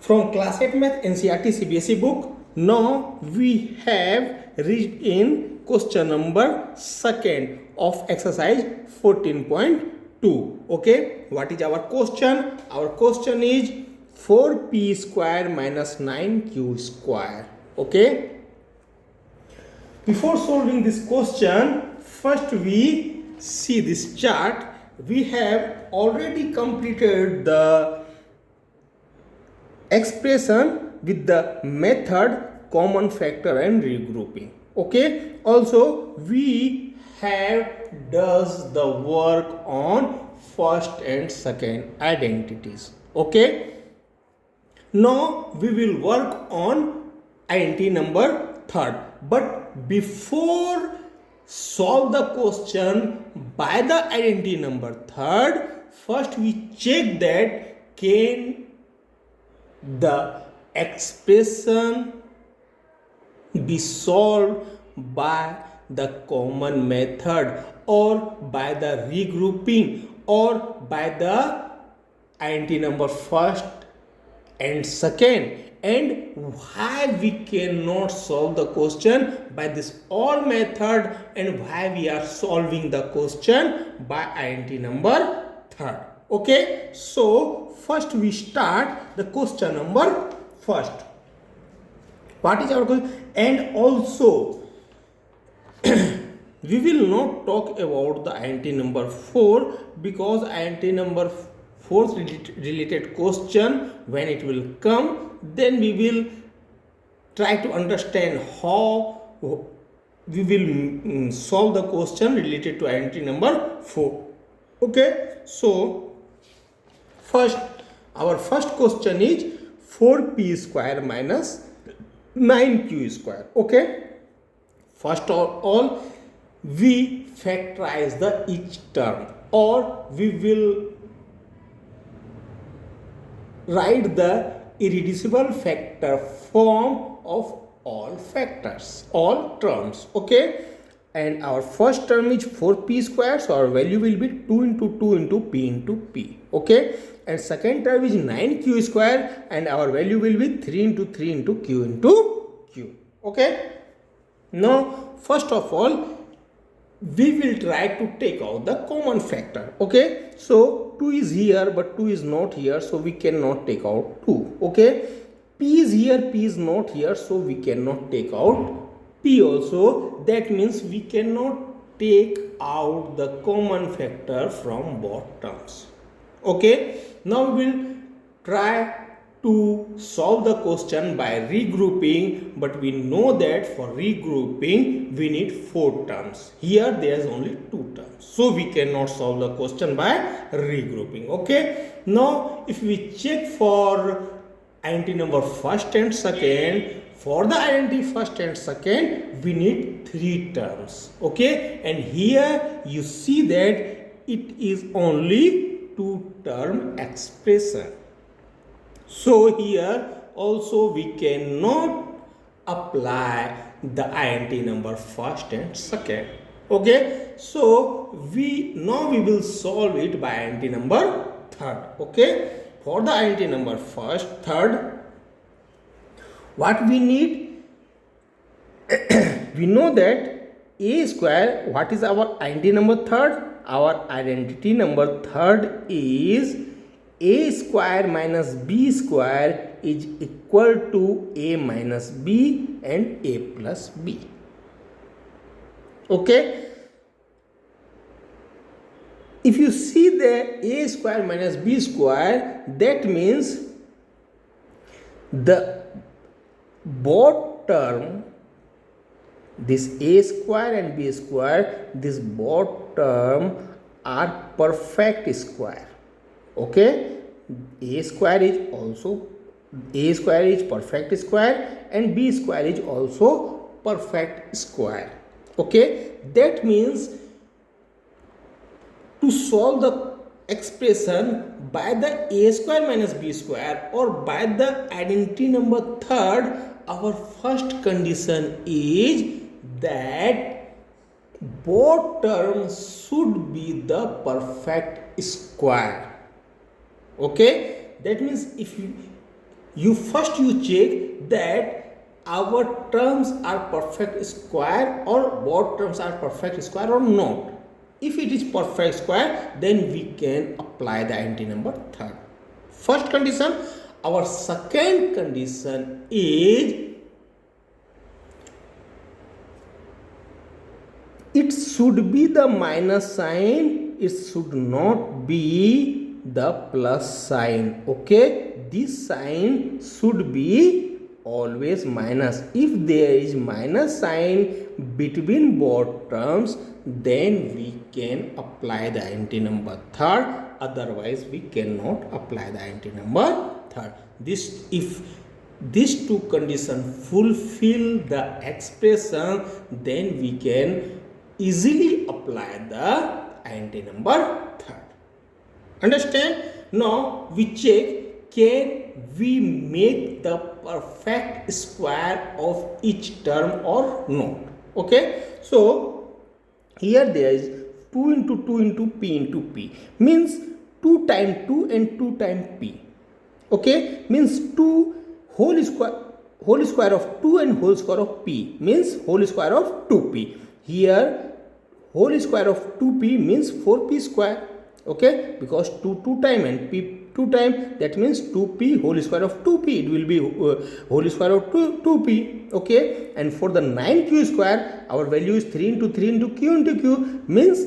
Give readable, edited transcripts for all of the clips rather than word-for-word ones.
from class 8 math NCERT CBSE book. Now we have reached in question number second of exercise 14.2. Okay, what is our question? Our question is 4p square minus 9q square. Okay, before solving this question, first we see this chart. We have already completed the expression with the method common factor and regrouping. Okay, also we have does the work on first and second identities. Okay, now we will work on identity number third, but before solve the question by the identity number third, first we check that can the expression be solved by the common method or by the regrouping or by the identity number first and second, and why we cannot solve the question by this all method and why we are solving the question by identity number third. Okay, so first we start the question number first. What is our question? And also we will not talk about the identity number 4 because identity number 4 related question, when it will come, then we will try to understand how we will solve the question related to identity number 4. Okay, so first our first question is 4p square minus 9q square. Okay, first of all we factorize the each term, or we will write the irreducible factor form of all factors, all terms. Okay, and our first term is 4p square, so our value will be 2 into 2 into p into p. Okay, and second term is 9q square and our value will be 3 into 3 into q into q. Okay, now first of all we will try to take out the common factor. Okay, so 2 is here but 2 is not here, so we cannot take out 2. Okay, p is here, p is not here, so we cannot take out p also. That means we cannot take out the common factor from both terms. Okay, now we will try to solve the question by regrouping, but we know that for regrouping we need 4 terms. Here there is only 2 terms, so we cannot solve the question by regrouping. Okay, now if we check for identity number first and second, for the identity first and second we need 3 terms. Okay, and here you see that it is only 2 term expression. So here also we cannot apply the identity number first and second. Okay, so we will solve it by identity number third. Okay, for the identity number first, third, what we need, we know that a square, what is our identity number third? Our identity number third is a square minus b square is equal to a minus b and a plus b. Okay, if you see the a square minus b square, that means the both term, this a square and b square, this both term are perfect square. Okay, a square is perfect square and b square is also perfect square. Okay, that means to solve the expression by the a square minus b square or by the identity number third, our first condition is that both terms should be the perfect square. Okay, that means if you check that our terms are perfect square or both terms are perfect square or not. If it is perfect square, then we can apply the identity number third. First condition. Our second condition is it should be the minus sign, it should not be the plus sign. Okay, this sign should be always minus. If there is minus sign between both terms, then we can apply the identity number third, otherwise we cannot apply the identity number third. This, if these two conditions fulfill the expression, then we can easily apply the identity number third. Understand? Now we check, can we make the perfect square of each term or not? Okay, so here there is 2 into 2 into p into p, means 2 times 2 and 2 times p. Okay, means 2 whole square of 2 and whole square of p means whole square of 2p. Here whole square of 2p means 4p square. Okay, because 2 time and p 2 time, that means 2p whole square of 2p, it will be whole square of 2p. Okay, and for the 9q square, our value is 3 into 3 into q into q, means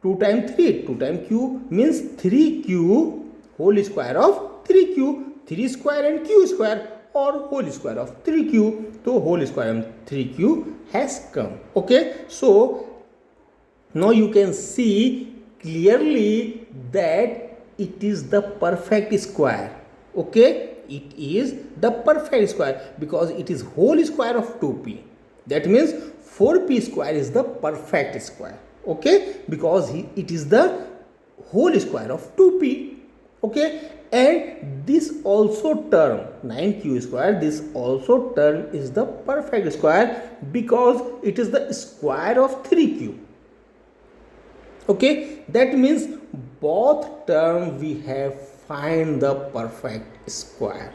2 times 3, 2 times q means 3q whole square of 3q, 3 square and q square, or whole square of 3q, so whole square of 3q has come. Okay, so now you can see clearly that it is the perfect square. Okay, it is the perfect square because it is whole square of 2p. That means 4p square is the perfect square. Okay, because it is the whole square of 2p. Okay, and this also term 9q square, this also term is the perfect square because it is the square of 3q. Okay, that means both term we have find the perfect square.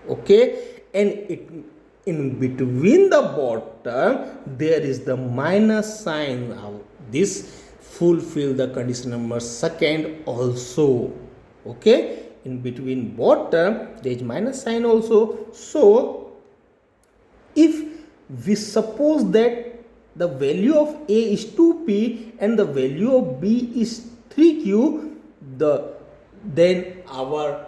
Okay, and it in between the both term there is the minus sign. Now this fulfill the condition number second also. Okay, in between both term there is minus sign also. So if we suppose that the value of a is 2p and the value of b is 3q, then our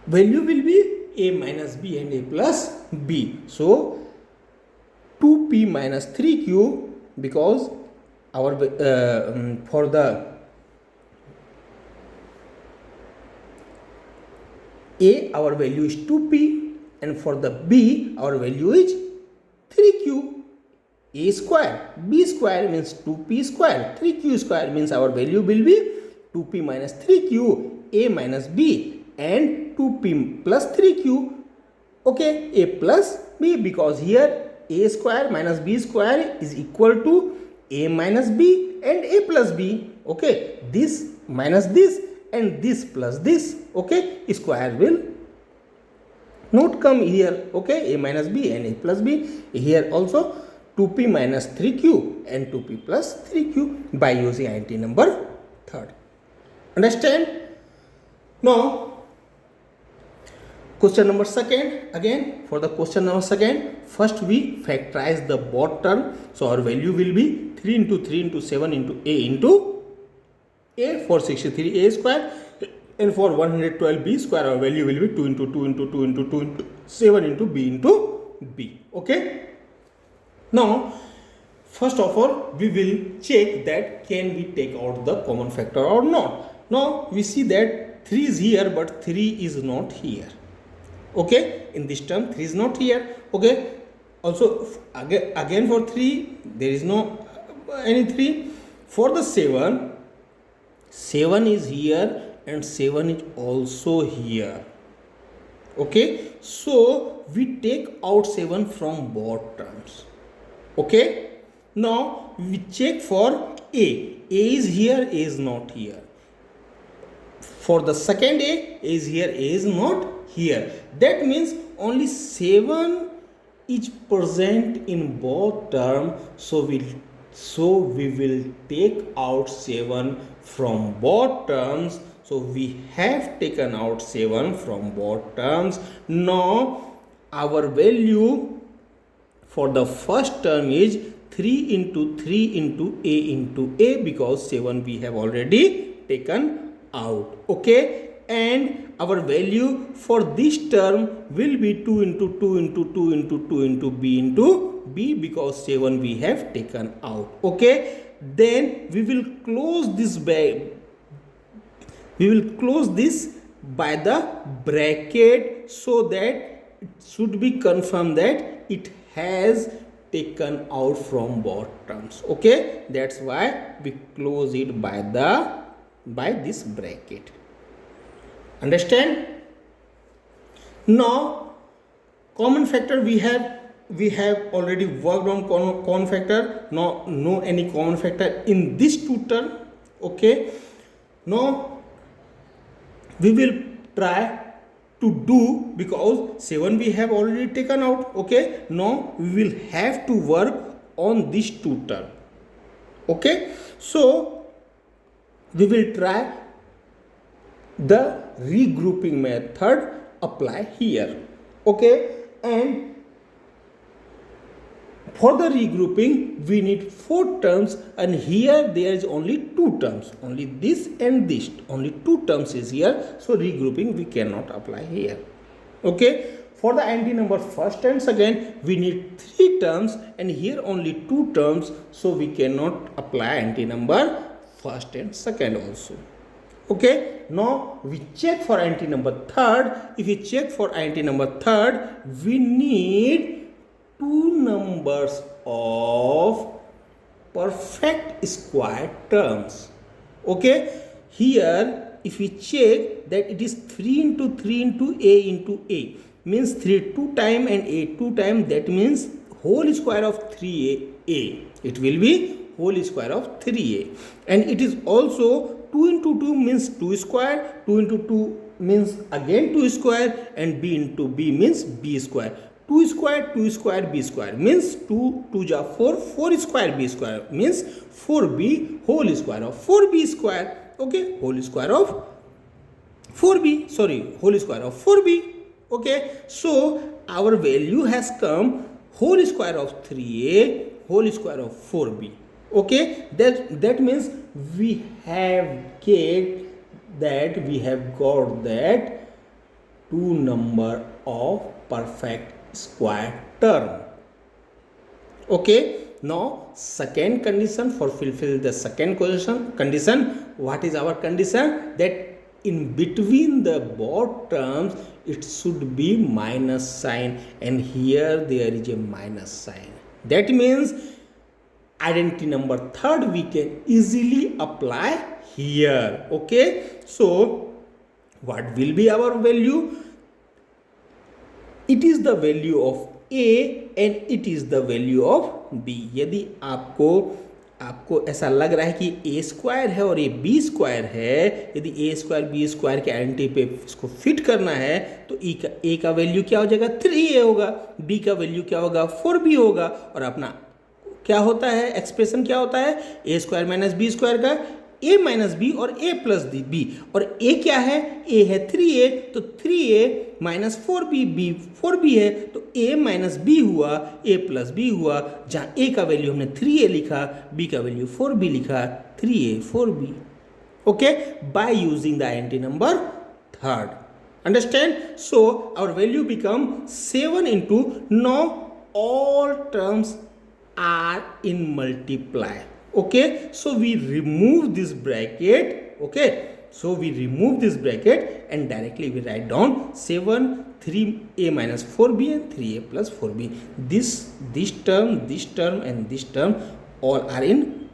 value will be a minus b and a plus b. So 2p minus 3q, because our for the a our value is 2p and for the b our value is 3q. A square, b square means 2p square, 3q square means our value will be 2p minus 3q, a minus b, and 2p plus 3q. Okay, a plus b, because here a square minus b square is equal to a minus b and a plus b. Okay, this minus this and this plus this. Okay, square will not come here. Okay, a minus b and a plus b. Here also 2p minus 3q and 2p plus 3q by using identity number third. Understand? Now question number second. Again, for the question number second, first we factorize the both term. So our value will be 3 into 3 into 7 into a for 63 a square, and for 112 b square our value will be 2 into 2 into 2 into 2 into 7 into b into b. Okay. Now first of all we will check that can we take out the common factor or not. Now we see that 3 is here but 3 is not here. Okay, in this term 3 is not here. Okay, also again for 3 there is no any 3. For the 7 is here and 7 is also here. Okay, so we take out 7 from both terms. Okay, now we check for a is here, a is not here. For the second A is here, A is not here. That means only 7 is present in both terms. So we will take out 7 from both terms. So we have taken out 7 from both terms. Now our value for the first term is 3 into 3 into A because 7 we have already taken out. Okay, and our value for this term will be 2 into 2 into 2 into 2 into B because 7 we have taken out. Okay, then we will close this by the bracket so that it should be confirmed that it has taken out from both terms. Okay, that's why we close it by this bracket. Understand? Now common factor we have already worked on common factor. Now no any common factor in this two term. Okay, now we will try to do because 7 we have already taken out. Okay, now we will have to work on this two term. Okay, so we will try the regrouping method apply here. Okay, and for the regrouping we need 4 terms, and here there is only 2 terms, only this and this, only 2 terms is here, so regrouping we cannot apply here. Okay, for the anti number first and second we need 3 terms, and here only 2 terms, so we cannot apply anti number first and second also. Okay, now we check for anti number third. If we check for anti number third, we need 2 numbers of perfect square terms. Okay, here if we check that it is 3 into 3 into A means 3 2 time and A 2 time, that means whole square of 3A. It will be whole square of 3A, and it is also 2 into 2 means 2 square, 2 into 2 means again 2 square, and B into B means B square. 2 square B square means 2 2 ja 4, 4 square B square means 4B whole square of 4B square. Okay, whole square of 4B, whole square of 4B. Okay, so our value has come whole square of 3A whole square of 4B. Okay, that means we have got that 2 number of perfect square term. Okay, now second condition, for fulfill the second condition, what is our condition? That in between the both terms it should be minus sign, and here there is a minus sign. That means identity number third we can easily apply here. Okay, so what will be our value? It is the value of A and it is the value of B. यदि आपको ऐसा लग रहा है कि A square है और ये B स्क्वायर है, यदि A स्क्वायर B स्क्वायर के आइडेंटिटी पे इसको फिट करना है तो A का वैल्यू क्या हो जाएगा? 3A होगा, B का वैल्यू क्या होगा? 4B होगा, और अपना क्या होता है एक्सप्रेशन क्या होता है? A square minus B square का A माइनस बी और A प्लस बी, और A क्या है? A है 3A, तो 3A minus 4B, B 4B है तो A माइनस B हुआ, A प्लस B हुआ, जहाँ A का वैल्यू हमने 3A लिखा, B का वैल्यू 4B लिखा, 3A 4B. Okay, by using the identity number third. Understand? So our value become 7 into, now all terms are in multiply. Okay, so we remove this bracket. Okay, so we remove this bracket and directly we write down 7 3A minus 4B and 3A plus 4B. This term and this term all are in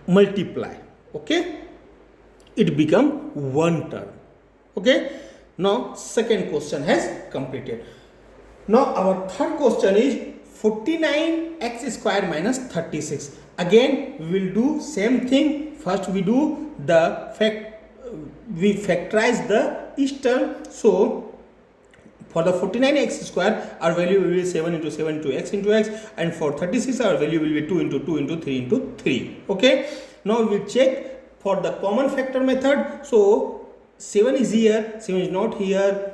multiply. Okay, it become one term. Okay, now second question has completed. Now our third question is 49x square minus 36. Again we will do same thing. First we do the we factorize the each term. So for the 49x square, our value will be 7 into 7 into x, and for 36 our value will be 2 into 2 into 3 into 3. Okay, now we will check for the common factor method. So 7 is here, 7 is not here,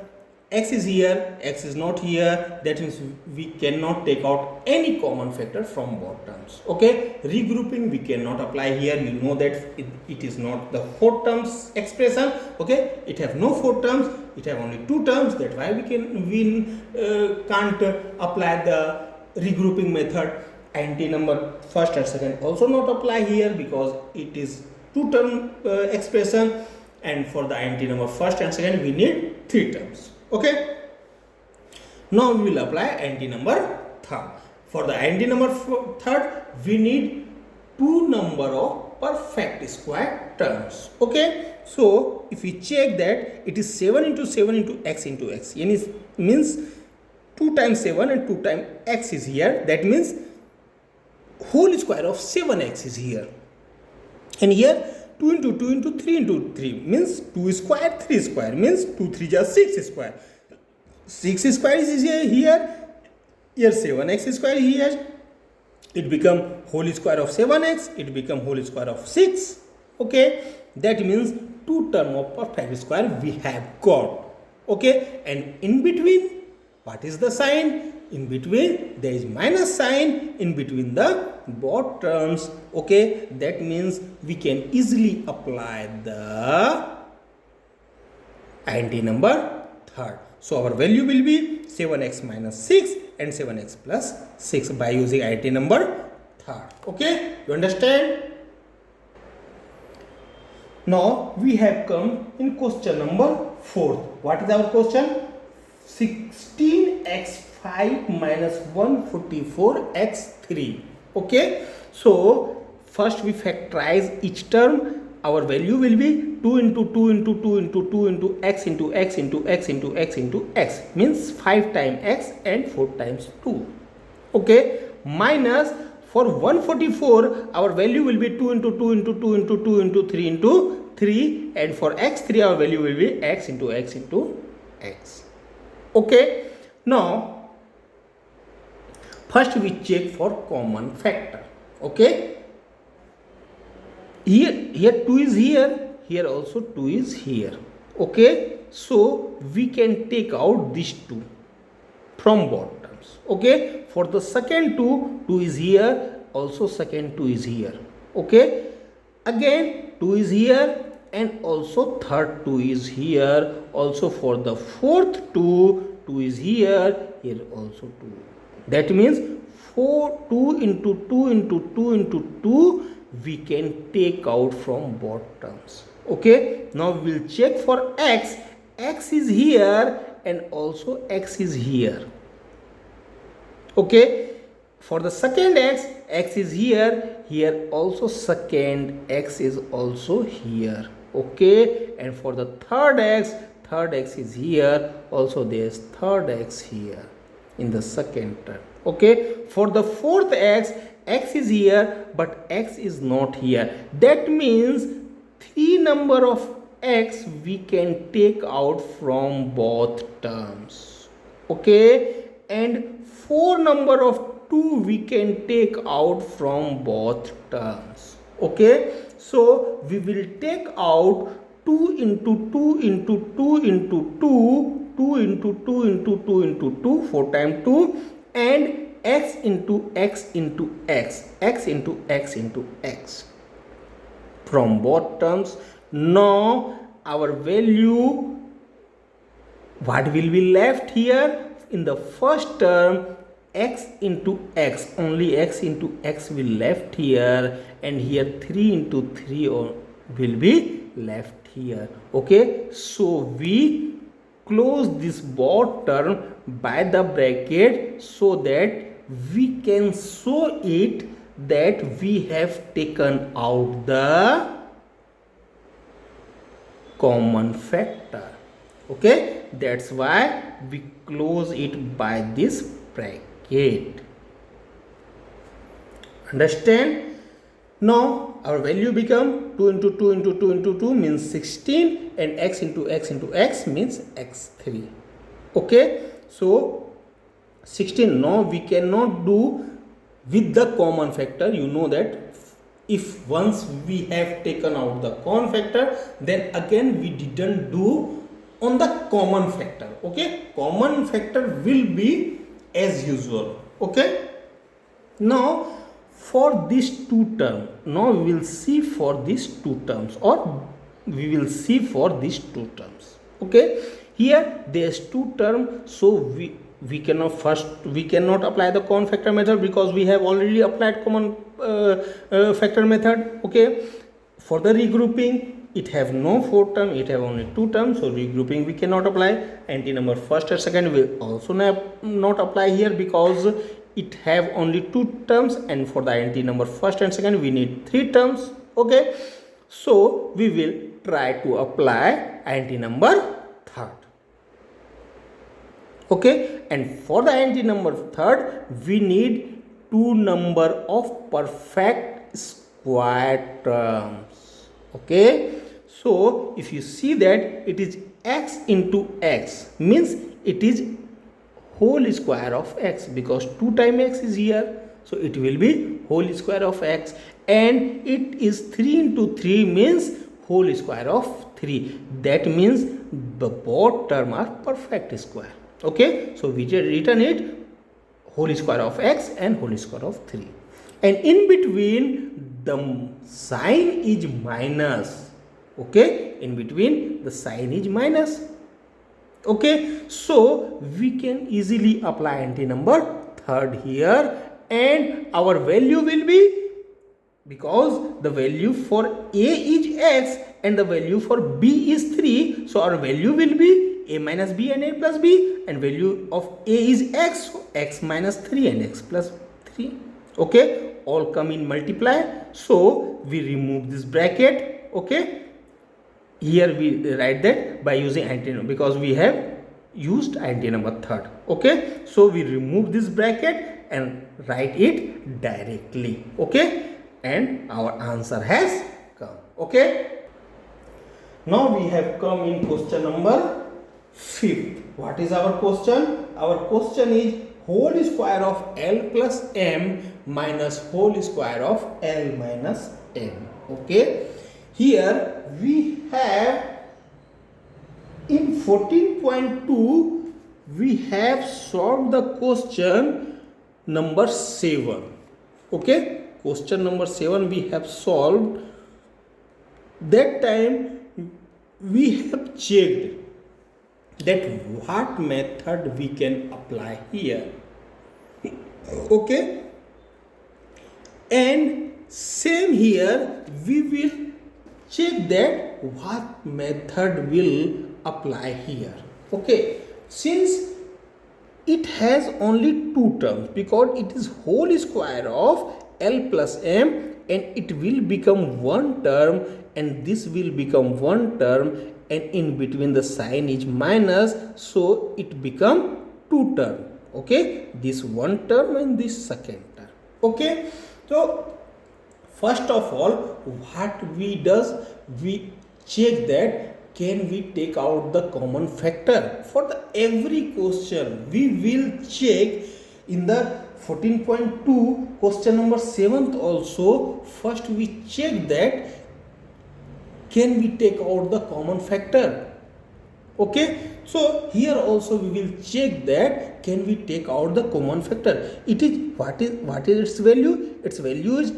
x is here, x is not here. That means we cannot take out any common factor from both terms. Okay, regrouping we cannot apply here. You know that it is not the 4 terms expression. Okay, it have no 4 terms, it have only 2 terms. That's why we can't apply the regrouping method. Anti number first and second also not apply here because it is 2 term expression, and for the anti number first and second we need 3 terms. Okay, now we will apply anti number third. For the anti number third, we need 2 number of perfect square terms. Okay, so if we check that, it is 7 into 7 into x, means 2 times 7 and 2 times x is here. That means whole square of 7x is here, and here 2 into 2 into 3 into 3 means 2 square, 3 square means 2 3 just 6 square. 6 square is here 7x square here. It become whole square of 7x, it become whole square of 6. Okay, that means 2 term of perfect square we have got. Okay, and in between, what is the sign? In between there is minus sign in between the both terms. Okay, that means we can easily apply the anti number third. So our value will be 7x minus 6 and 7x plus 6 by using anti number third. Okay, you understand? Now we have come in question number 4. What is our question? 16x5 minus 144x3. Okay, so first we factorize each term. Our value will be 2 into 2 into 2 into 2 into x into x into x into x into x, means 5 times x and 4 times 2. Okay, minus for 144 our value will be 2 into 2 into 2 into 2 into 3 into 3, and for x3 our value will be x into x into x. Okay, now first we check for common factor. Okay, here 2 is here also 2 is here. Okay, so we can take out these 2 from both terms. Okay, for the second 2 is here, also second 2 is here. Okay, again 2 is here, and also third 2 is here. Also for the fourth 2 is here also 2. That means 2 into 2 into 2 into 2 we can take out from both terms. Okay, now we will check for x. X is here and also x is here. Okay, for the second x is here also second x is also here. Okay, and for the third x is here, also there is third x here in the second term. Okay, for the fourth x is here but x is not here. That means 3 number of x we can take out from both terms. Okay, and 4 number of 2 we can take out from both terms. Okay, so we will take out 2 into 2 into 2 into 2, 2 into 2 into 2 into 2, 4 times 2, and x into x into x, x into x into x from both terms. Now our value, what will be left here? In the first term, x into x, only x into x will left here, and here 3 into 3 will be left here. Okay, so we close this both term by the bracket so that we can show it that we have taken out the common factor. Okay, that's why we close it by this bracket. Understand? Now our value become 2 into 2 into 2 into 2 means 16, and x into x into x means x3. Okay, so 16. Now we cannot do with the common factor. You know that if once we have taken out the common factor, then again we didn't do on the common factor. Okay, common factor will be as usual. Okay, now for these two terms, now we will see for these two terms, or we will see for these two terms. Okay, here there's two terms, so we cannot apply the common factor method because we have already applied common factor method. Okay, for the regrouping, it have no 4 term, it have only 2 terms, so regrouping we cannot apply. Anti-number first and second will also not apply here because it have only 2 terms, and for the anti-number first and second we need 3 terms. Okay, so we will try to apply anti-number third. Okay, and for the anti-number third we need 2 number of perfect square terms. Okay, so if you see that it is x into x, means it is whole square of x, because 2 times x is here, so it will be whole square of x, and it is 3 into 3 means whole square of 3. That means the both term are perfect square. Okay, so we just written it whole square of x and whole square of 3, and in between the sign is minus. Okay, in between the sign is minus. Okay, so we can easily apply anti-number third here, and our value will be, because the value for a is x and the value for b is 3, so our value will be a minus b and a plus b, and value of a is x, so x minus 3 and x plus 3. Okay, all come in multiply, so we remove this bracket. Okay, here we write that by using anti-number, because we have used anti-number third. Okay, so we remove this bracket and write it directly. Okay, and our answer has come. Okay, now we have come in question number 5th. What is our question? Our question is whole square of L plus m minus whole square of L minus m. Okay, here we have in 14.2 we have solved the question number 7. Okay, question number 7 we have solved. That time we have checked that what method we can apply here. Okay, and same here we will check that what method will apply here. Okay, since it has only 2 terms, because it is whole square of L plus m, and it will become 1 term, and this will become 1 term, and in between the sign is minus, so it become 2 term. Okay, this 1 term and this second term. Okay, so first of all what we does, we check that can we take out the common factor. For the every question we will check in the 14.2 question number 7th also. First we check that can we take out the common factor. Okay, so here also we will check that can we take out the common factor. It is what is its value? Its value is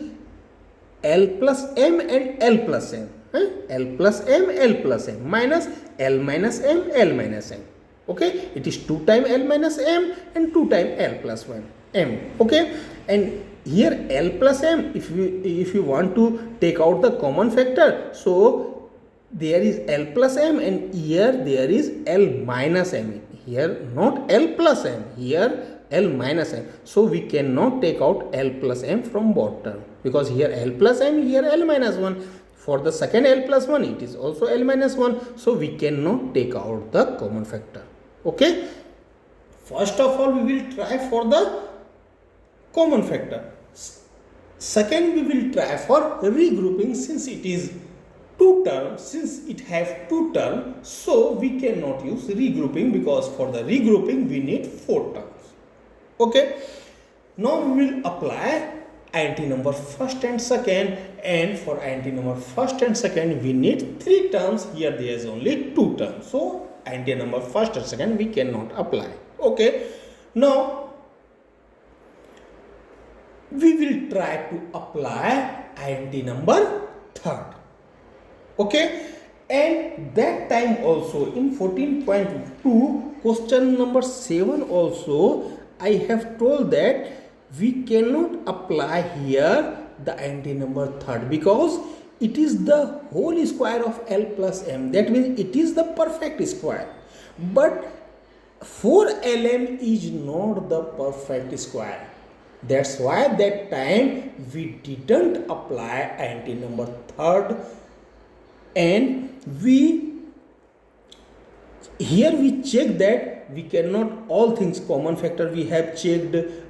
L plus m and L plus m. L plus m, L plus m minus L minus m, L minus m. Okay, it is 2 times L minus m and 2 times L plus 1 m. Okay, and here L plus m, if you want to take out the common factor, so there is L plus m, and here there is L minus m. Here not L plus m, here L minus m. So we cannot take out L plus m from both term, because here L plus m, here L minus 1. For the second L plus 1, it is also L minus 1. So we cannot take out the common factor. Okay, first of all we will try for the common factor. Second, we will try for regrouping since it is two terms, since it have two terms, so we cannot use regrouping because for the regrouping we need four terms. Okay, now we will apply INT number first and second, and for INT number first and second we need three terms. Here there is only two terms, so INT number first and second we cannot apply. Okay, now we will try to apply INT number third. Okay, and that time also in 14.2 question number 7 also I have told that we cannot apply here the INT number third because it is the whole square of L plus M. That means it is the perfect square, but 4LM is not the perfect square. That's why that time we didn't apply INT number third, and we check that we cannot all things common factor we have checked the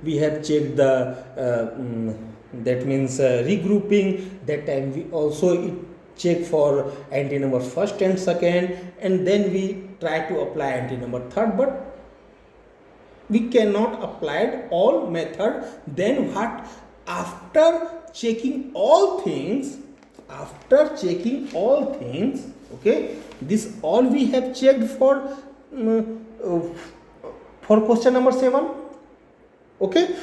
that means regrouping. That time we also check for INT number first and second, and then we try to apply INT number third, but we cannot apply all method. Then what, after checking all things, okay, this all we have checked for question number 7. Okay,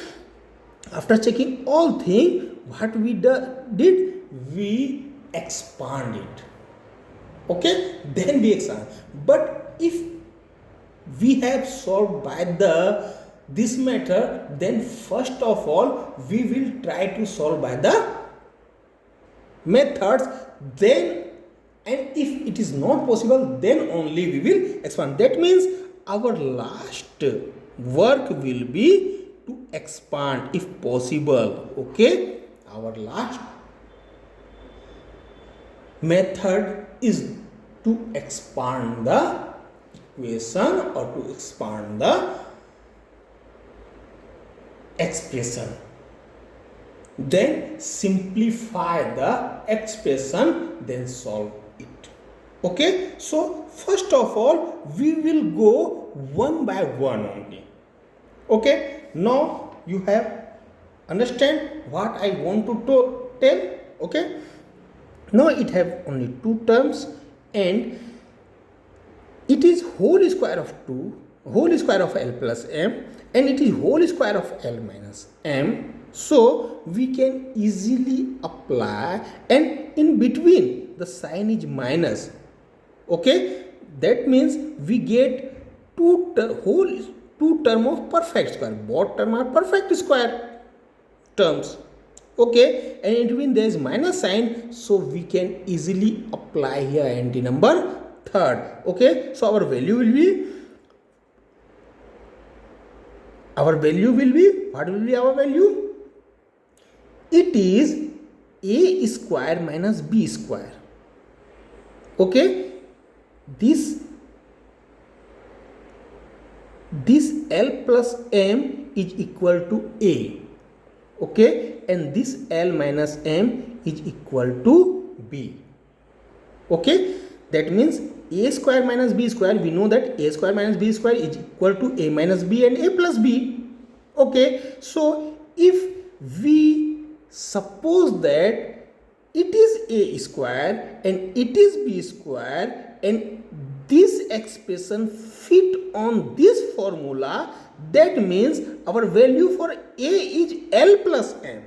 after checking all things, what we did, we expand it. Okay, then we expand. But if we have solved by this method, then first of all we will try to solve by the methods, then, and if it is not possible, then only we will expand. That means our last work will be to expand if possible. Okay, our last method is to expand the equation or to expand the expression, then simplify the expression, then solve it. Okay, so first of all we will go one by one only. Okay, now you have understand what I want to tell. Okay, now it have only two terms, and it is whole square of L plus M, and it is whole square of L minus M. So we can easily apply, and in between the sign is minus. Okay, that means we get two term of perfect square. Both term are perfect square terms. Okay, and in between there is minus sign, so we can easily apply here INT number third. Okay, so our value will be what will be our value? It is a square minus b square. Okay, this L plus M is equal to A. Okay, and this L minus M is equal to B. Okay, that means A square minus B square, we know that A square minus B square is equal to A minus B and A plus B. Okay, so if we suppose that it is A square and it is B square, and this expression fit on this formula, that means our value for A is L plus M.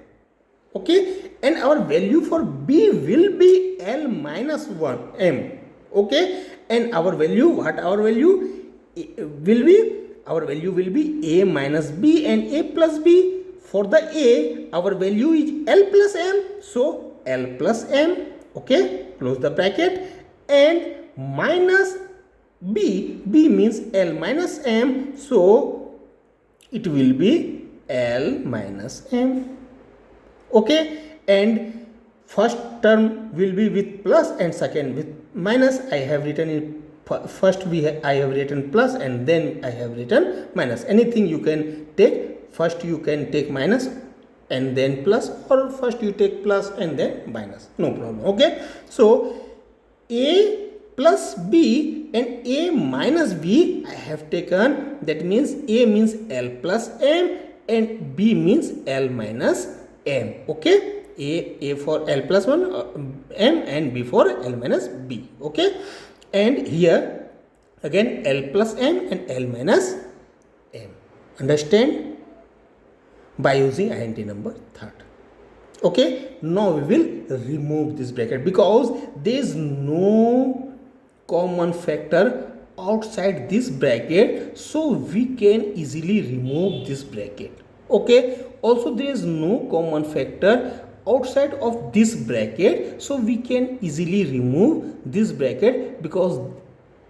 Okay, and our value for B will be L minus 1 M. Okay, and our value, what our value will be? Our value will be A minus B and A plus B. For the A, our value is L plus M, so L plus M. Okay, close the bracket, and minus B means L minus M, so it will be L minus M. Okay, and first term will be with plus and second with minus. I have written in first I have written plus and then I have written minus. Anything you can take, first you can take minus and then plus, or first you take plus and then minus, no problem. Okay, so a plus b and a minus b I have taken, that means a means L plus m and b means L minus m. Okay, a for L plus 1 m and b for L minus b. Okay, and here again L plus m and L minus m. Understand? By using int number third. Okay, now we will remove this bracket because there is no common factor outside this bracket, so we can easily remove this bracket. Okay, also there is no common factor outside of this bracket, so we can easily remove this bracket because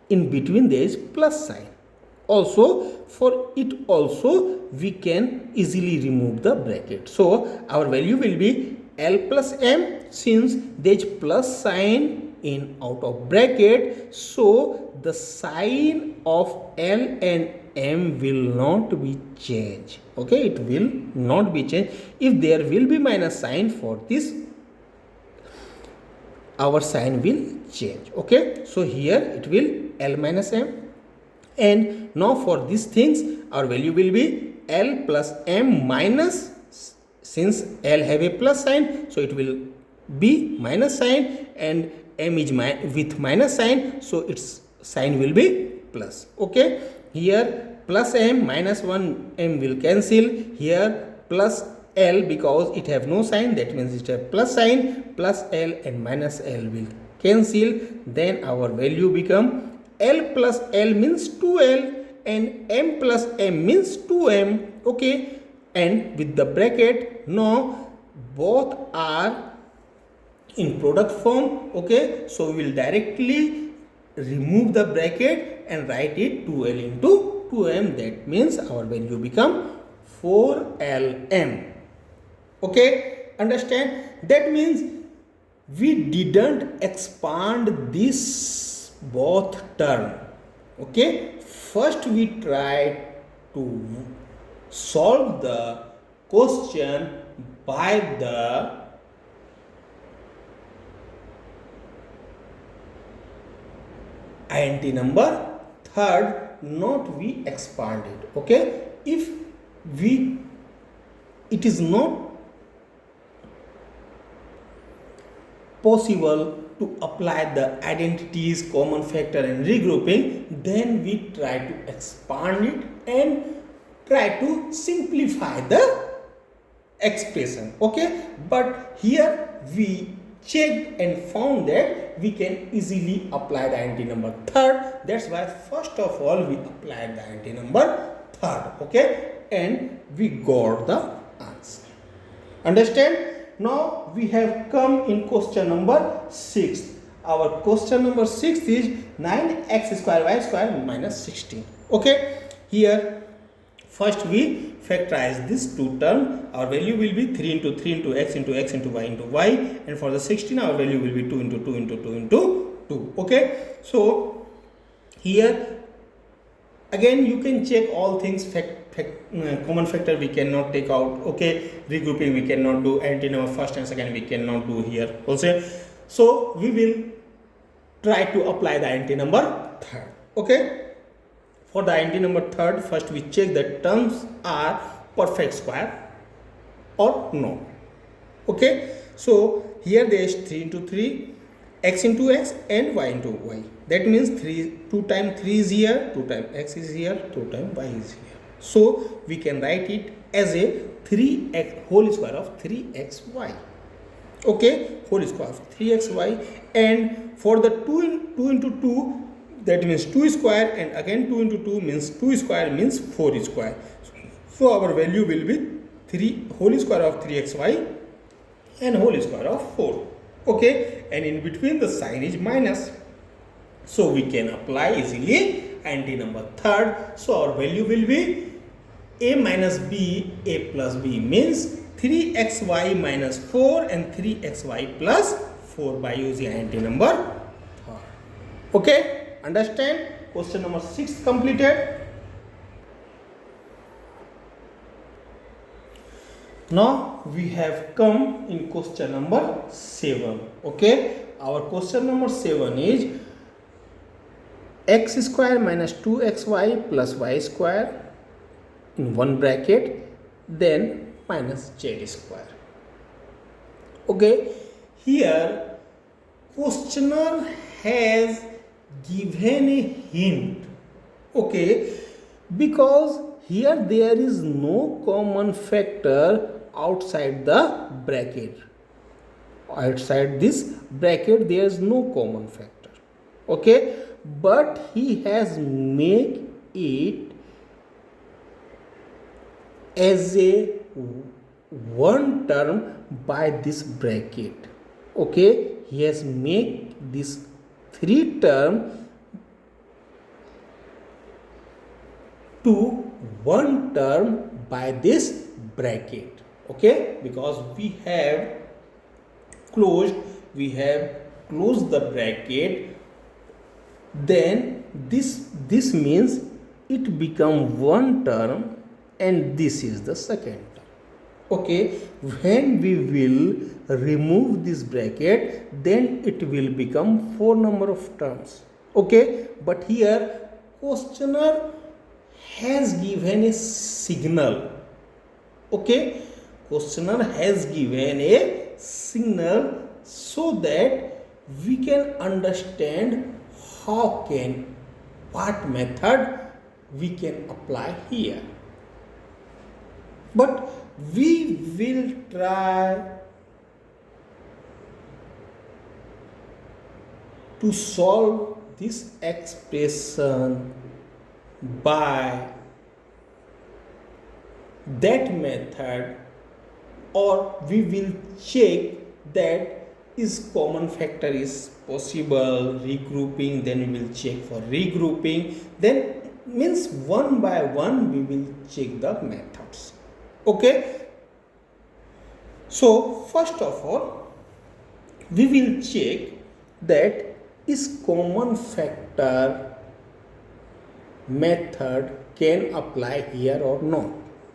in between there is plus sign. Also for it also we can easily remove the bracket, so our value will be L plus m. Since there is plus sign in out of bracket, so the sign of L and m will not be changed. Okay, it will not be changed. If there will be minus sign for this, our sign will change. Okay, so here it will L minus m, and now for these things our value will be L plus m minus, since L have a plus sign, so it will be minus sign, and m is with minus sign, so its sign will be plus. Okay, here plus m minus 1 m will cancel, here plus L because it have no sign, that means it have plus sign, plus L and minus L will cancel, then our value become L plus L means 2L and m plus m means 2m. Okay, and with the bracket, now both are in product form. Okay, so we will directly remove the bracket and write it 2L into 2m, that means our value become 4Lm. Okay, understand? That means we didn't expand this both term. Okay, first we tried to solve the question by the int number third, not we expand it. Okay, if we, it is not possible to apply the identities, common factor and regrouping, then we try to expand it and try to simplify the expression. Okay, but here we checked and found that we can easily apply the int number third. That's why first of all we applied the int number third. Okay, and we got the answer. Understand? Now we have come in question number 6. Our question number 6 is 9x square y square minus 16. Okay, here first we factorize this two term. Our value will be 3 into 3 into x into y into y, and for the 16 our value will be 2 into 2 into 2 into 2. Okay, so here again you can check all things. Common factor we cannot take out. Okay, regrouping we cannot do, int number first and second we cannot do here also. So we will try to apply the int number third. Okay, for the int number third, first we check the terms are perfect square or no. Okay, so here there is 3 into 3, x into x and y into y. That means 2 times 3 is here, 2 times x is here, 2 times y is here. So we can write it as a 3x whole square of 3xy. Okay, whole square of 3xy, and for the 2 into 2, that means 2 square, and again 2 into 2 means 2 square means 4 square. So our value will be 3 whole square of 3xy and whole square of 4. Okay, and in between the sign is minus, so we can apply easily int number third. So our value will be a minus b, a plus b means 3xy minus 4 and 3xy plus 4 by using int number third. Okay, understand? Question number 6 completed. Now we have come in question number 7. Okay, our question number 7 is x square minus 2xy plus y square in one bracket, then minus z square. Okay, here questioner has given a hint. Okay, because here there is no common factor outside the bracket. Outside this bracket there is no common factor. Okay, but he has made it as a one term by this bracket. Okay, he has made this three term to one term by this bracket. Okay, because we have closed the bracket, then this means it become one term and this is the second term. Okay, when we will remove this bracket, then it will become 4 number of terms. Okay, but here questioner has given a signal. Okay, questioner has given a signal so that we can understand what method we can apply here. But we will try to solve this expression by that method, or we will check that is common factor is possible, regrouping, then we will check for regrouping, then means one by one we will check the methods. Okay, so first of all we will check that is common factor method can apply here or not.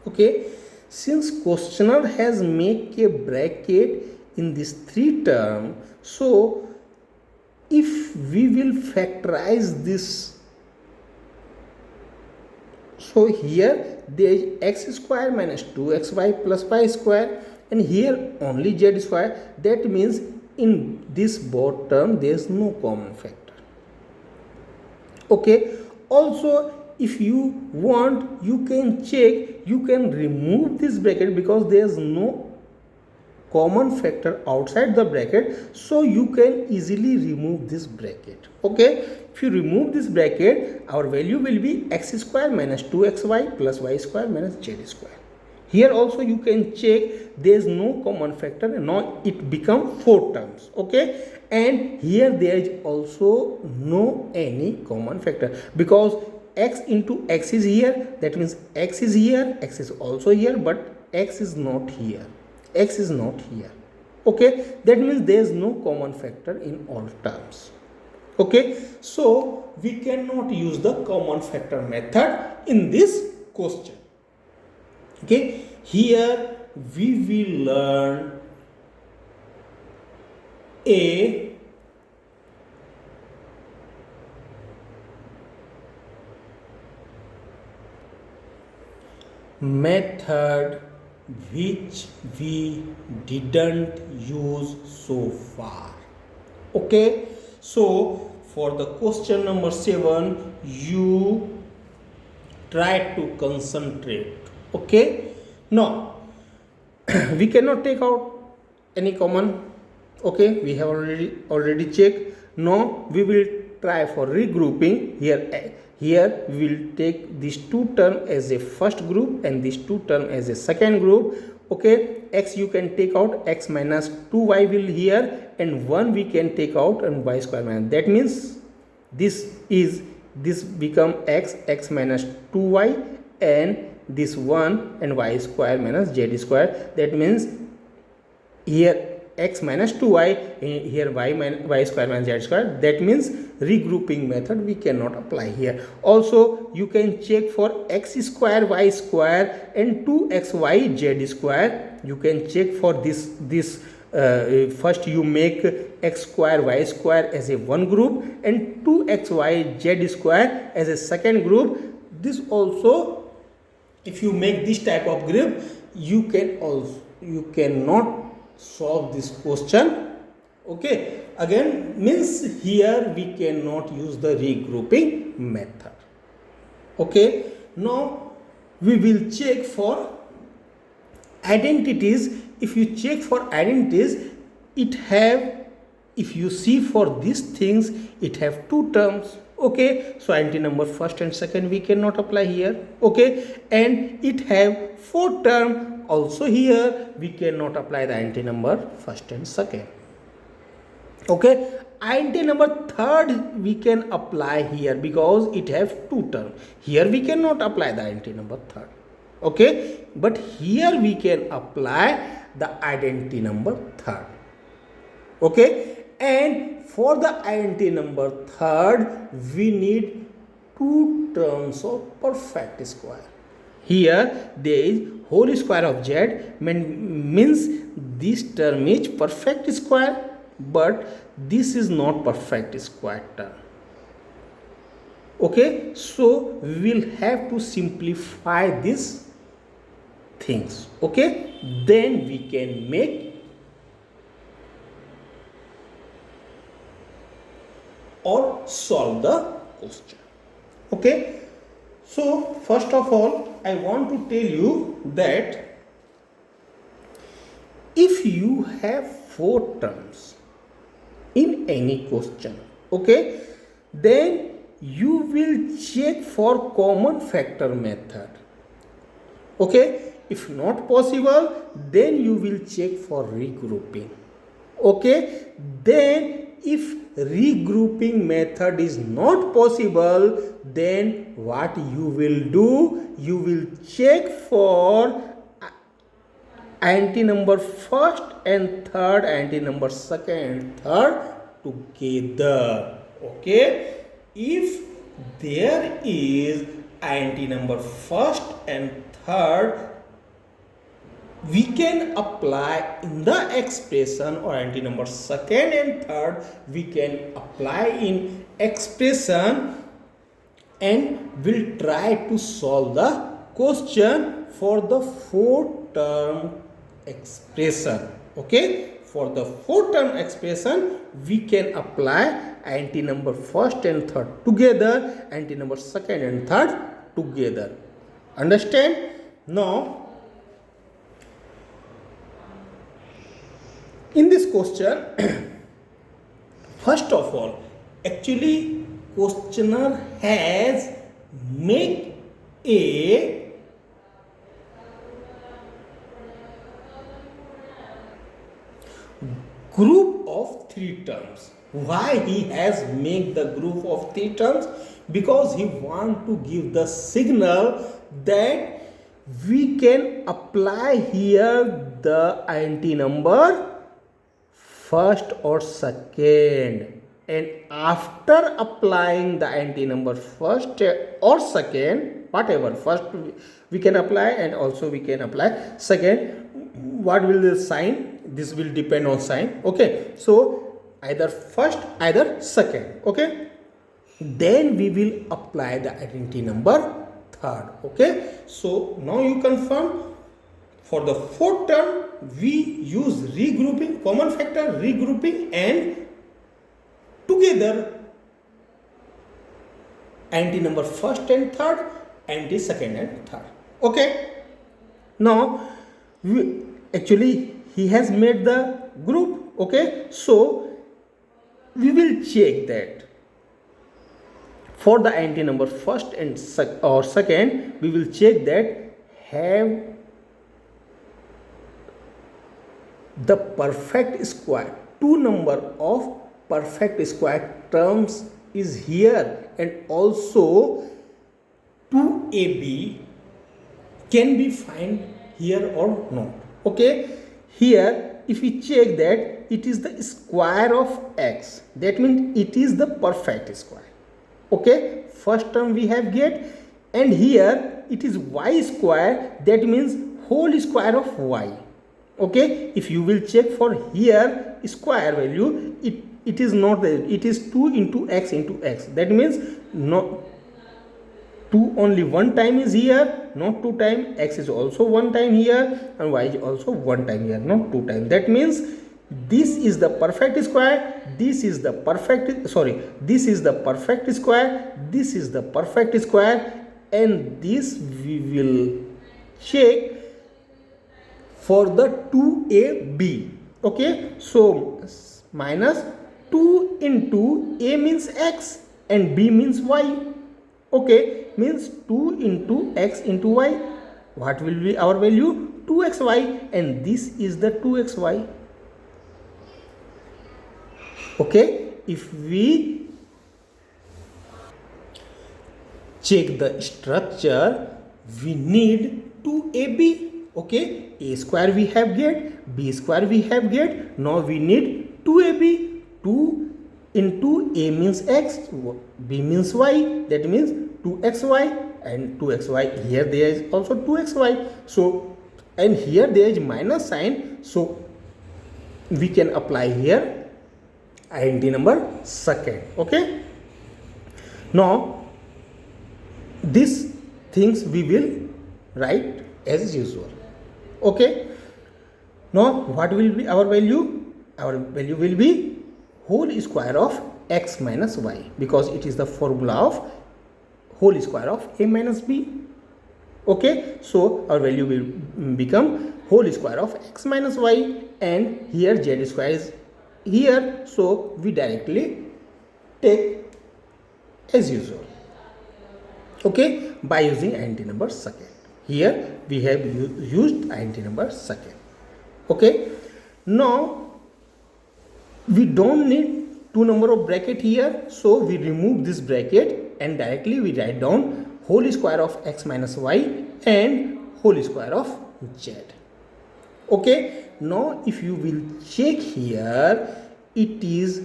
Okay, since questioner has make a bracket in this three term, so if we will factorize this, so here there is x square minus 2xy plus y square, and here only z square. That means in this both term there is no common factor. Okay, also if you want you can check, you can remove this bracket because there is no common factor outside the bracket, so you can easily remove this bracket. Okay, if you remove this bracket, our value will be x square minus 2xy plus y square minus z square. Here also you can check there is no common factor, and now it become 4 terms. Okay, and here there is also no any common factor because x into x is here, that means x is here, x is also here, but x is not here, x is not here. Okay, that means there is no common factor in all terms. Okay, so we cannot use the common factor method in this question. Okay, here we will learn a method which we didn't use so far. Okay, so for the question number 7 you try to concentrate. Okay, now we cannot take out any common. Okay, we have already checked. Now we will try for regrouping. Here we will take these two terms as a first group and these two terms as a second group. Okay, x you can take out, x minus 2y will here, and 1 we can take out, and y square minus. That means this become x minus 2y, and this 1 and y square minus z square. That means here x minus 2y, here y square minus z square. That means regrouping method we cannot apply here. Also you can check for x square y square and 2xy z square. you can check for this first you make x square y square as a one group and 2xy z square as a second group. This also, if you make this type of group, you cannot solve this question. Okay, again means here we cannot use the regrouping method. Okay, now we will check for identities. If you check for identities, it have, if you see for these things, it have two terms. Okay, so identity number first and second we cannot apply here. Okay, and it have four term also, here we cannot apply the identity number first and second. Okay, identity number third we can apply here because it have two terms. Here we cannot apply the identity number third. Okay, but here we can apply the identity number third. Okay, and for the identity number third we need two terms of perfect square. Here there is whole square of z, means this term is perfect square, but this is not perfect square term. Okay, so we will have to simplify these things. Okay, then we can make or solve the question. Okay, so first of all I want to tell you that if you have four terms in any question, okay, then you will check for common factor method. Okay, if not possible, then you will check for regrouping. Okay, then if regrouping method is not possible, then what you will do, you will check for identity number first and third, identity number second and third together. Okay, if there is identity number first and third, we can apply in the expression, or identity number second and third we can apply in expression, and we'll try to solve the question for the four term expression. Okay, for the four term expression we can apply identity number first and third together, identity number second and third together. Understand? Now in this question, first of all, actually questioner has make a group of three terms. Why he has made the group of three terms? Because he want to give the signal that we can apply here the identity number first or second, and after applying the identity number first or second, whatever, first we can apply and also we can apply second. What will the sign? This will depend on sign. Okay, so either first, either second. Okay, then we will apply the identity number third. Okay, so now you confirm for the fourth term we use regrouping, common factor regrouping, and together identity number first and third, identity second and third. Okay, now actually he has made the group. Okay, so we will check that for the identity number first and second, we will check that have the perfect square, two number of perfect square terms is here, and also 2ab can be find here or not. Okay, here if we check that it is the square of x, that means it is the perfect square. Okay, first term we have get, and here it is y square, that means whole square of y. Okay, if you will check for here square value, it is not there, it is 2 into x into x. That means no 2 only one time is here, not 2 time. X is also one time here and y is also one time here, not 2 time. That means this is the perfect square, this is the perfect, sorry, this is the perfect square, this is the perfect square, and this we will check for the 2ab. Okay, so minus 2 into a means x and b means y. Okay, means 2 into x into y. What will be our value? 2xy, and this is the 2xy. Okay, if we check the structure, we need 2ab. Okay, a square we have get, b square we have get. Now we need 2ab. 2 into a means x, b means y. That means 2xy, and 2xy. Here there is also 2xy. So, and here there is minus sign. So we can apply here identity number second. Okay. Now these things we will write as usual. Okay, now what will be our value? Our value will be whole square of x minus y, because it is the formula of whole square of a minus b. Okay, so our value will become whole square of x minus y, and here z square is here, so we directly take as usual. Okay, by using identity number second. Here we have used identity number second. Okay, now we don't need two number of bracket here, so we remove this bracket and directly we write down whole square of x minus y and whole square of z. Okay, now if you will check here, it is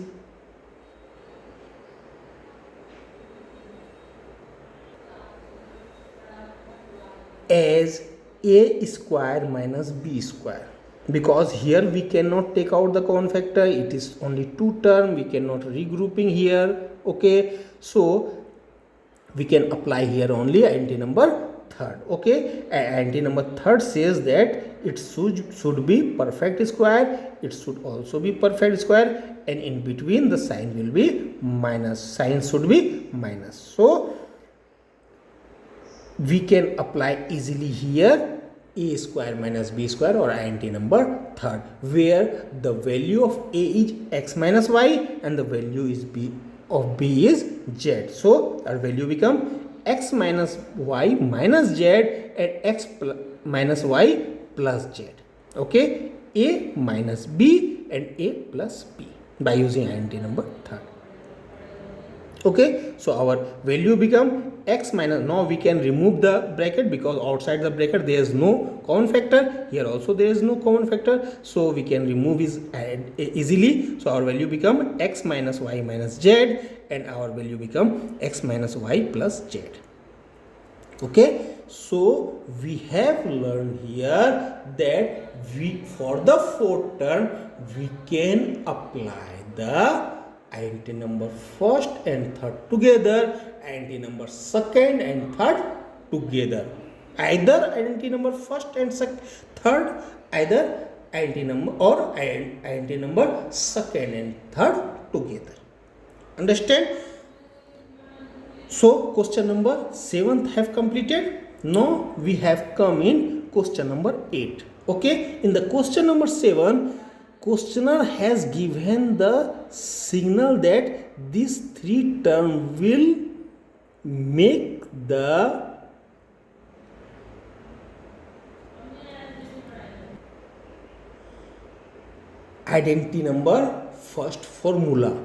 as a square minus b square, because here we cannot take out the common factor, it is only two term, we cannot regrouping here. Okay, so we can apply here only identity number third. Okay, identity number third says that it should be perfect square, it should also be perfect square, and in between the sign will be minus, sign should be minus. So we can apply easily here a square minus b square or identity number third, where the value of a is x minus y and the value is b of b is z. So our value become x minus y minus z and x minus y plus z. Okay, a minus b and a plus b by using identity number third. Okay, so our value become x minus, now we can remove the bracket because outside the bracket there is no common factor, here also there is no common factor, so we can remove is easily. So our value become x minus y minus z and our value become x minus y plus z. Okay, so we have learned here that we, for the fourth term, we can apply the identity number first and third together, identity number second and third together. Either identity number first and third, either identity number or identity number second and third together. Understand? So question number 7 have completed. Now we have come in question number 8. Okay, in the question number 7, questioner has given the signal that these three terms will make the identity number first formula.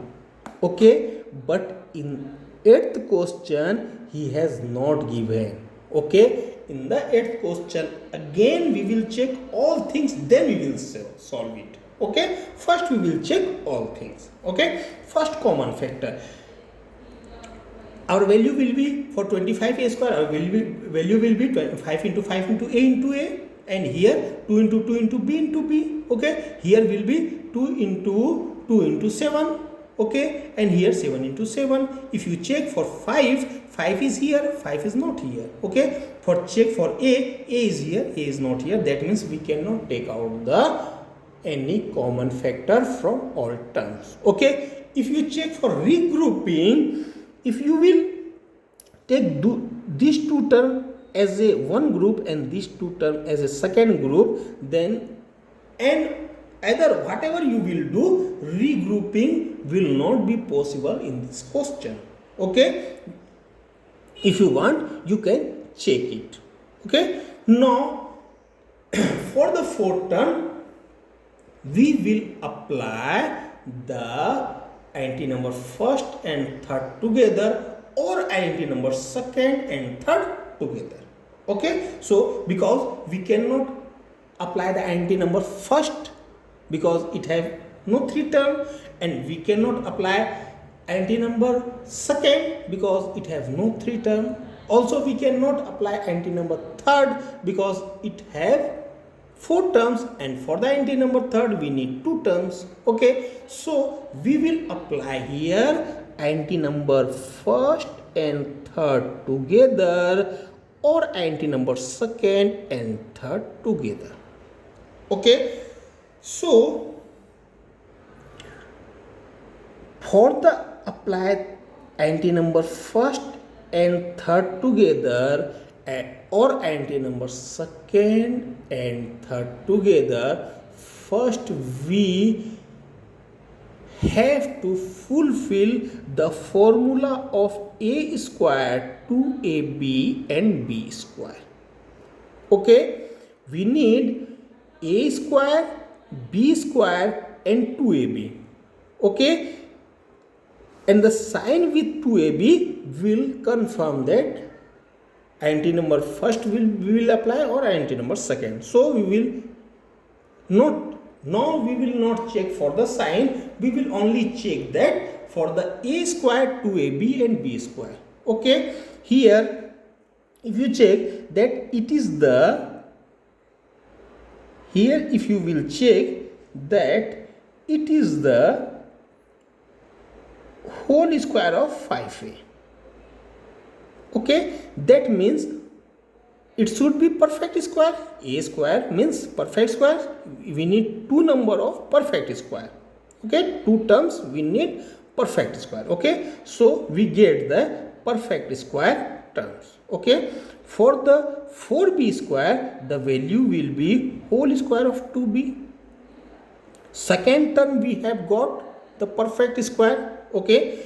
Okay, but in 8th question he has not given. Okay, in the 8th question again we will check all things, then we will solve it. Okay, first we will check all things. Okay, first common factor, our value will be for 25a square, our value will be 5 into 5 into a into a, and here 2 into 2 into b into b. Okay, here will be 2 into 2 into 7. Okay, and here 7 into 7. If you check for 5 is here, 5 is not here. Okay, for check for a is here, a is not here. That means we cannot take out the any common factor from all terms. Okay, if you check for regrouping, if you will take these two terms as a one group and these two terms as a second group, then and either whatever you will do, regrouping will not be possible in this question. Okay, if you want you can check it. Okay, now for the fourth term we will apply the identity number first and third together, or identity number second and third together. Okay, so because we cannot apply the identity number first because it have no three term, and we cannot apply identity number second because it have no three term. Also we cannot apply identity number third because it have four terms, and for the identity number third we need two terms. Okay, so we will apply here identity number first and third together, or identity number second and third together. Okay, so for the applied identity number first and third together, or identity number second and third together, first we have to fulfill the formula of a square, 2ab and b square. Okay, we need a square, b square and 2ab. Okay, and the sign with 2ab will confirm that identity number first we will apply, or identity number second. So we will not, now we will not check for the sign, we will only check that for the a square, 2ab and b square. Okay, here if you check that it is the, here if you will check that it is the whole square of 5a. Okay, that means it should be perfect square. A square means perfect square. We need two number of perfect square. Okay, two terms we need perfect square. Okay, so we get the perfect square terms. Okay, for the 4b square the value will be whole square of 2b. Second term we have got the perfect square. Okay,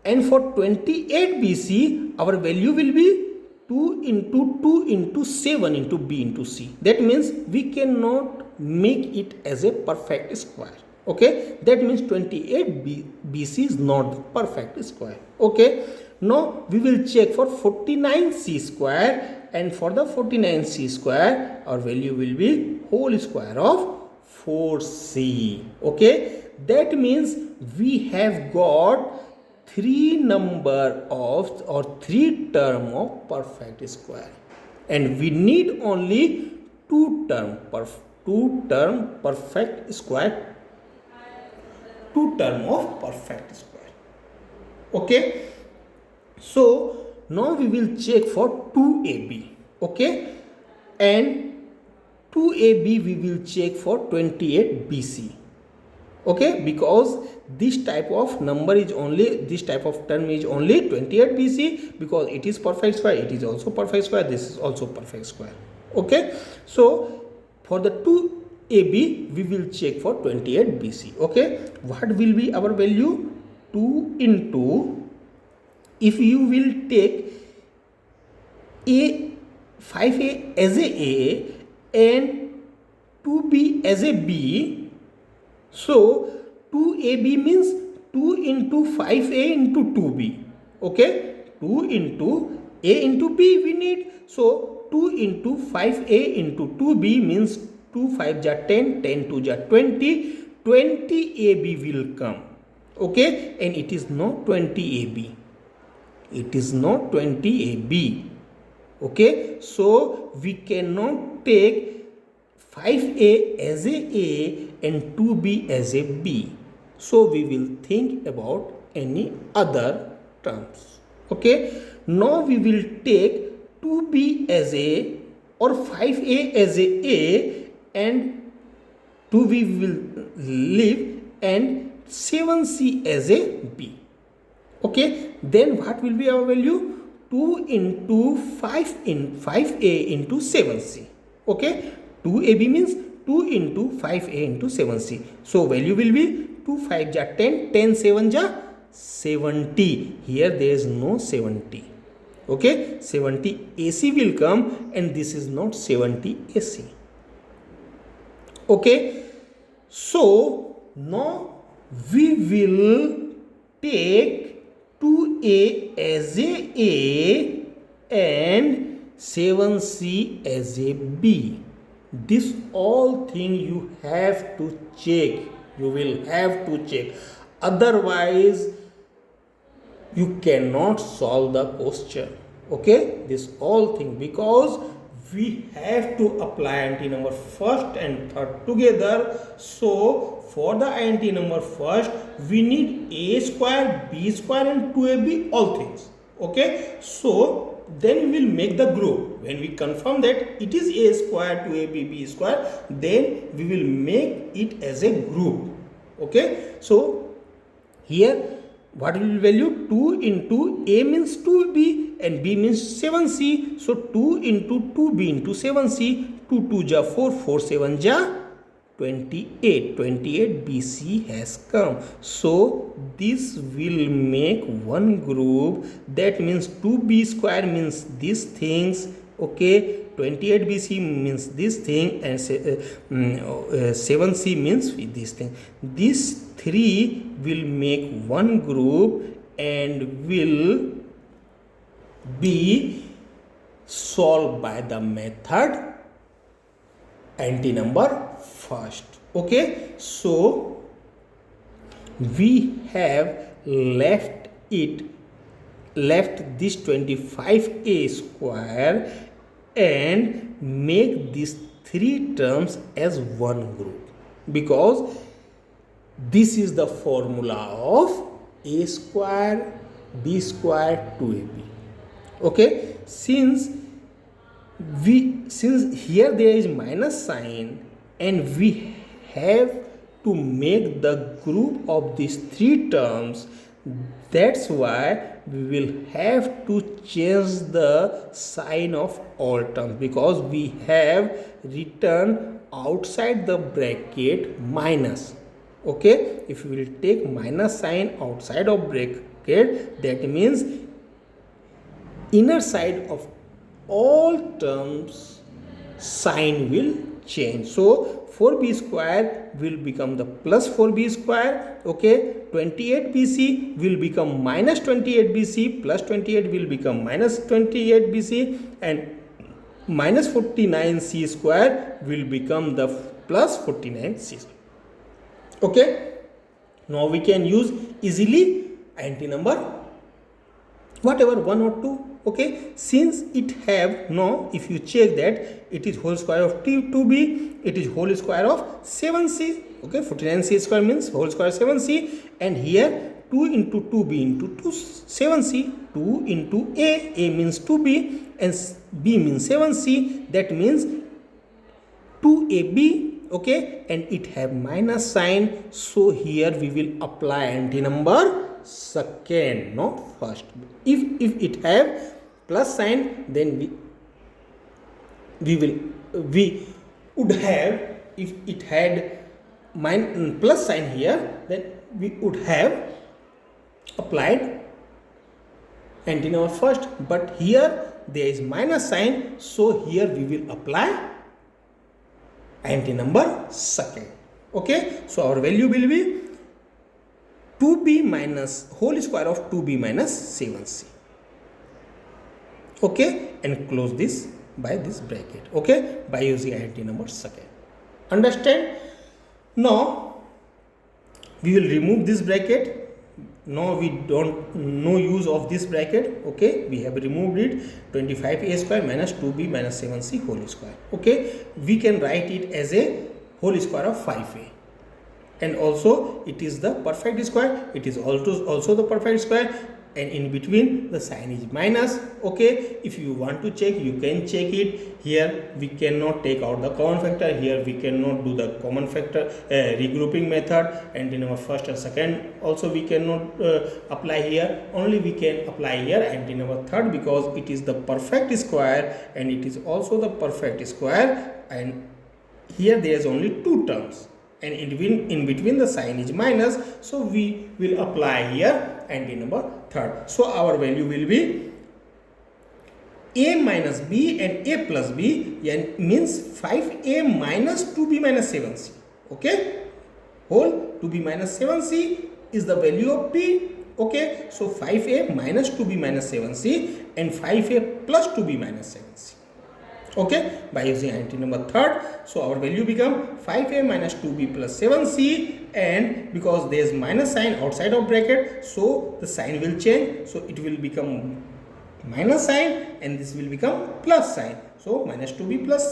and for 28bc our value will be 2 into 2 into 7 into b into c. That means we cannot make it as a perfect square. Okay, that means 28bc is not the perfect square. Okay, now we will check for 49c square, and for the 49c square our value will be whole square of 4c. Okay, that means we have got three number of or three term of perfect square, and we need only two term perfect square, two term of perfect square. Okay, so now we will check for 2ab. Okay, and 2ab we will check for 28bc. Okay, because this type of number is only, this type of term is only 28bc, because it is perfect square, it is also perfect square, this is also perfect square. Okay, so for the 2ab we will check for 28bc. Okay, what will be our value? 2 into, if you will take a 5a as a and 2b as a b, so 2ab means 2 into 5a into 2b. Okay, 2 into a into b we need, so 2 into 5a into 2b means 2 5 ja 10, 10 2 ja 20, 20ab will come. Okay, and it is not 20ab, it is not 20ab. Okay, so we cannot take 5a as a and 2b as a b. So we will think about any other terms. Okay. Now we will take 2b as a or 5a as a and 2b will leave and 7c as a b. Okay. Then what will be our value? 2 into 5 in 5a into 7c. Okay. 2ab means 2 into 5a into 7c. So value will be 2 5 ja 10, 10 7 ja 70. Here there is no 70. Okay. 70 AC will come and this is not 70 AC. Okay. So now we will take 2a as a and 7c as a b. This all thing you have to check. You will have to check. Otherwise, you cannot solve the question. Okay, this all thing, because we have to apply INT number first and third together. So for the INT number first, we need a square, b square and 2ab all things. Okay, so then we will make the group. When we confirm that it is a square, 2ab, b square, then we will make it as a group. Okay, so here what will be value? 2 into a means 2b and b means 7c. So 2 into 2b into 7c, 2 2 ja 4, 4 7 ja 28. 28 bc has come. So this will make one group. That means 2b square means these things. Okay, 28 bc means this thing and 7c means this thing. These three will make one group and will be solved by the method INT number first. Okay, so we have left this 25a square and make these three terms as one group, because this is the formula of a square, b square, 2ab. Okay, since here there is minus sign and we have to make the group of these three terms, that's why we will have to change the sign of all terms, because we have written outside the bracket minus. Okay, if we will take minus sign outside of bracket, that means inner side of all terms sign will change. So 4b square will become the plus 4b square. Okay, 28bc will become minus 28bc, plus 28 will become minus 28bc, and minus 49c square will become the plus 49c. Okay, now we can use easily INT number whatever 1 or 2. Okay, since it have, now if you check that it is whole square of 2b, it is whole square of 7c. Okay, 49c square means whole square 7c, and here 2 into 2b into 2 7c. 2 into a means 2b and b means 7c, that means 2ab. Okay, and it have minus sign, so here we will apply INT number second, not first. If it have plus sign, then we would have, if it had plus sign here, then we would have applied INT number first, but here there is minus sign, so here we will apply INT number second. Okay, so our value will be 2b minus whole square of 2b minus 7c. Okay, and close this by this bracket. Okay, by using INT number second. Understand? Now we will remove this bracket now we don't no use of this bracket. Okay, we have removed it. 25a square minus 2b minus 7c whole square. Okay, we can write it as a whole square of 5a, and also it is the perfect square. It is also the perfect square, and in between the sign is minus. Okay, if you want to check, you can check it. Here we cannot take out the common factor. Here we cannot do the common factor regrouping method, and in our first and second also we cannot apply here. Only we can apply here and in our third, because it is the perfect square and it is also the perfect square, and here there is only two terms, and in between the sign is minus, so we will apply here anti number third. So our value will be a minus b and a plus b, and means 5a minus 2b minus 7c. Okay, whole 2b minus 7c is the value of b. Okay, so 5a minus 2b minus 7c and 5a plus 2b minus 7c. Okay, by using anti number third, so our value become 5a minus 2b plus 7c, and because there is minus sign outside of bracket, so the sign will change, so it will become minus sign and this will become plus sign, so minus 2b plus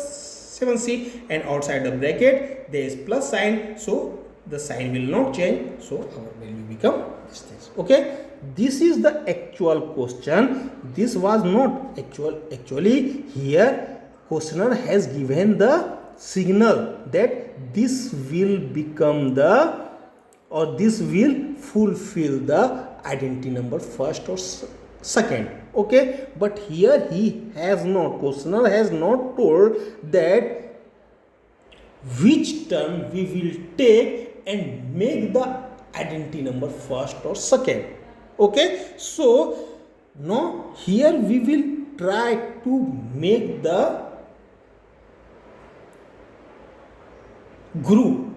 7c, and outside the bracket there is plus sign, so the sign will not change, so our value become this thing. Okay, this is the actual question. This was not actually here questioner has given the signal that this will become the, or this will fulfill the identity number first or second. Okay, but here he has not, questioner has not told that which term we will take and make the identity number first or second. Okay, so now here we will try to make the group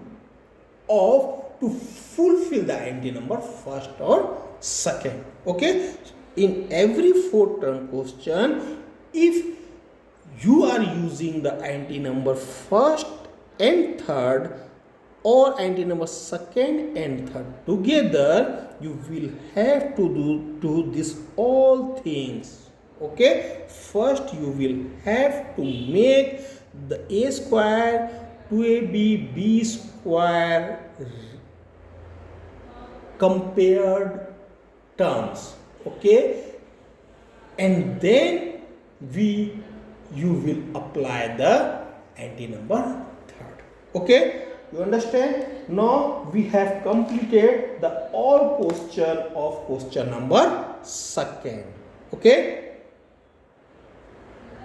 of to fulfill the identity number first or second. Okay, in every 4 term question, if you are using the identity number first and third, or identity number second and third together, you will have to do this all things. Okay, first you will have to make the a square 2ab b square compared terms. Okay, and then you will apply the anti number third. Okay, you understand? Now we have completed the all question of question number second. Okay.